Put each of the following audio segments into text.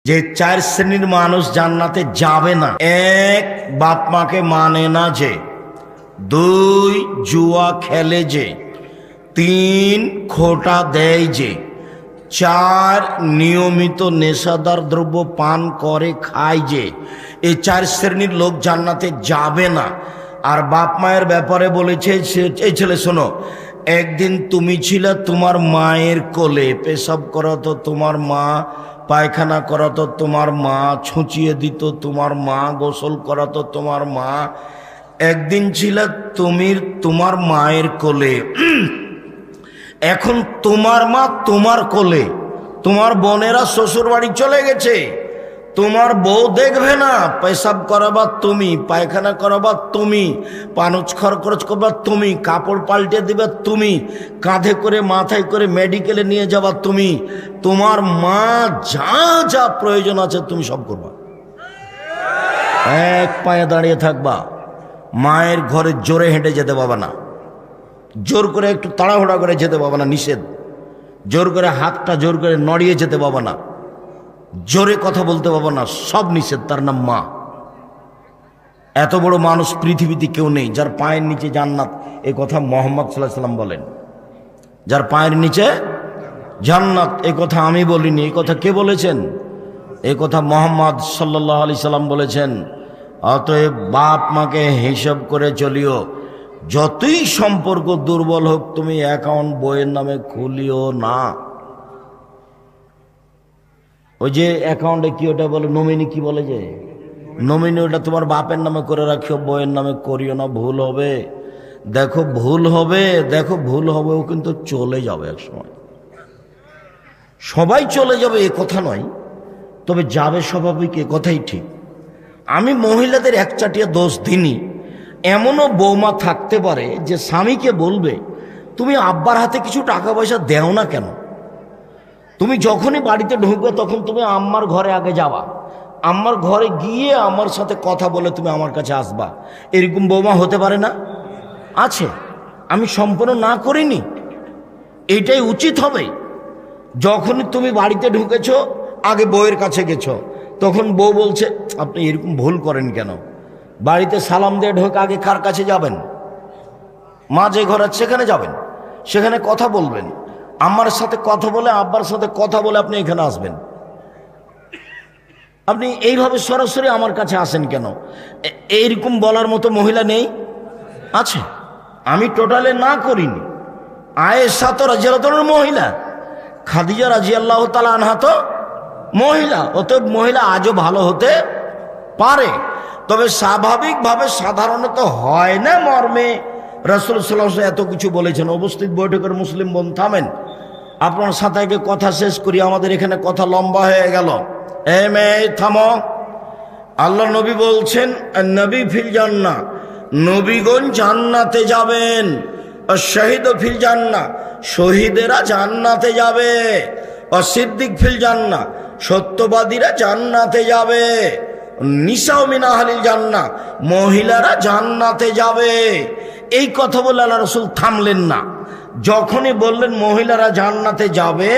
যে চার শ্রেণীর মানুষ জান্নাতে যাবে না। এক, বাপ মাকে মানে না যে। দুই, জুয়া খেলে যে। তিন, খোটা দেয় যে। চার, নিয়মিত নেশাদার দ্রব্য পান করে খায় যে। এই চার শ্রেণীর লোক জান্নাতে যাবে না। আর বাপ মায়ের ব্যাপারে বলেছে, এই ছেলে শোনো, একদিন তুমি ছিলে তোমার মায়ের কোলে, পেশাব করাতো তোমার মা, পায়খানা করাতো তোমার মা, ছুঁচিয়ে দিত তোমার মা, গোসল করাতো তোমার মা। একদিন ছিলে তুমি তোমার মায়ের কোলে, এখন তোমার মা তোমার কোলে, তোমার বোনেরা শ্বশুর বাড়ি চলে গেছে, তোমার বউ দেখবে না, পেশাব করাবা তুমি, পায়খানা করাবা তুমি, পানুচ খরচ করবা তুমি, কাপড় পাল্টে দিবে তুমি, কাঁধে করে মাথায় করে মেডিকেলে নিয়ে যাবা তুমি, তোমার মা যা যা প্রয়োজন আছে তুমি সব করবা। এক পায়ে দাঁড়িয়ে থাকবা, মায়ের ঘরে জোরে হেঁটে যেতে পাবা না, জোর করে একটু তাড়াহুড়া করে যেতে পাবা না, নিষেধ। জোর করে হাতটা জোর করে নড়িয়ে যেতে পাবা না, জোরে কথা বলতে পাবো না, সব নিষেধ। তার নাম মা। এত বড় মানুষ পৃথিবীতে কেউ নেই যার পায়ের নিচে জান্নাত, এ কথা মুহাম্মদ সাল্লাল্লাহু আলাইহি সাল্লাম বলেন। যার পায়ের নিচে জান্নাত, এ কথা আমি বলিনি, এ কথা কে বলেছেন? এ কথা মুহাম্মদ সাল্লাল্লাহু আলাইহি সাল্লাম বলেছেন। অতএব বাপ মাকে হিসাব করে চলিও। যতই সম্পর্ক দুর্বল হোক, তুমি অ্যাকাউন্ট বইয়ের নামে খুলিও না। ওই যে অ্যাকাউন্টে কি ওটা বলে, নমিনি কি বলে, যে নমিনি, ওটা তোমার বাপের নামে করে রাখিও, বইয়ের নামে করিও না, ভুল হবে। দেখো ভুল হবে, দেখো ভুল হবে, ও কিন্তু চলে যাবে এক সময়। সবাই চলে যাবে এ কথা নয়, তবে যাবে স্বাভাবিক, এ কথাই ঠিক। আমি মহিলাদের একচাটিয়া দোষ দিনই। এমনও বৌমা থাকতে পারে যে স্বামীকে বলবে, তুমি আব্বার হাতে কিছু টাকা পয়সা দেও না কেন? তুমি যখনই বাড়িতে ঢুকবে তখন তুমি আম্মার ঘরে আগে যাবা, আম্মার ঘরে গিয়ে আমার সাথে কথা বলে তুমি আমার কাছে আসবা। এরকম বৌমা হতে পারে না? আছে। আমি সম্পূর্ণ না করিনি, এইটাই উচিত হবে। যখনই তুমি বাড়িতে ঢুকেছ, আগে বউয়ের কাছে গেছো, তখন বউ বলছে আপনি এরকম ভুল করেন কেন? বাড়িতে সালাম দিয়ে ঢোকে, আগে কার কাছে যাবেন? মা যে ঘর আছে সেখানে যাবেন, সেখানে কথা বলবেন। আমার সাথে কথা বলে, আব্বার সাথে কথা বলে আপনি এখানে আসবেন। আপনি এইভাবে সরাসরি আমার কাছে আসেন কেন? এইরকম বলার মতো মহিলা নেই? আছে। আমি টোটালে না করিনি। আয়েশা তো রাদিয়াল্লাহু মহিলা, খাদিজা রাদিয়াল্লাহু তাআলা আনহা তো মহিলা। অতএব মহিলা আজও ভালো হতে পারে, তবে স্বাভাবিকভাবে সাধারণত হয় না মর্মে রাসূল সাল্লাল্লাহু আলাইহি ওয়াসাল্লাম এত কিছু বলেছেন। উপস্থিত বৈঠকের মুসলিম বোন থামেন, আপনার সাথে আগে কথা শেষ করি, আমাদের এখানে কথা লম্বা হয়ে গেল। মেয়ে থামো। আল্লাহ নবী বলছেন, নবী ফিল জান্নাহ, নবীগণ জান্নাতে যাবেন। শহীদ ফিল জান্নাহ, শহীদেরা জান্নাতে যাবে। সিদ্দিক ফিল জান্নাহ, সত্যবাদীরা জান্নাতে যাবে। নিসাউ মিন আহলিল জান্নাহ, মহিলারা জান্নাতে যাবে। এই কথা বলে আল্লাহ রাসূল থামলেন না। যখনই বললেন মহিলারা জান্নাতে যাবে,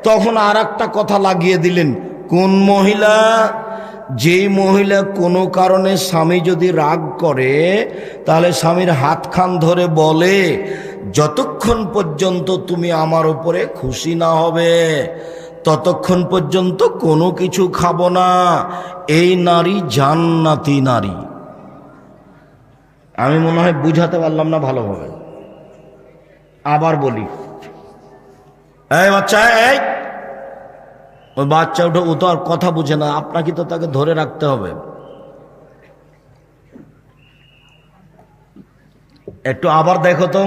তখন আর একটা কথা লাগিয়ে দিলেন। কোন মহিলা? যেই মহিলা কোনো কারণে স্বামী যদি রাগ করে, তাহলে স্বামীর হাতখান ধরে বলে, যতক্ষণ পর্যন্ত তুমি আমার উপরে খুশি না হবে ততক্ষণ পর্যন্ত কোনো কিছু খাবো না। এই নারী জান্নাতি নারী। আমি মনে হয় বুঝাতে পারলাম না ভালোভাবে, আবার বলি। এই বাচ্চা, এই ওই বাচ্চা উঠে, ও তো আর কথা বুঝে না, আপনাকে তো তাকে ধরে রাখতে হবে। একটু আবার দেখো তো।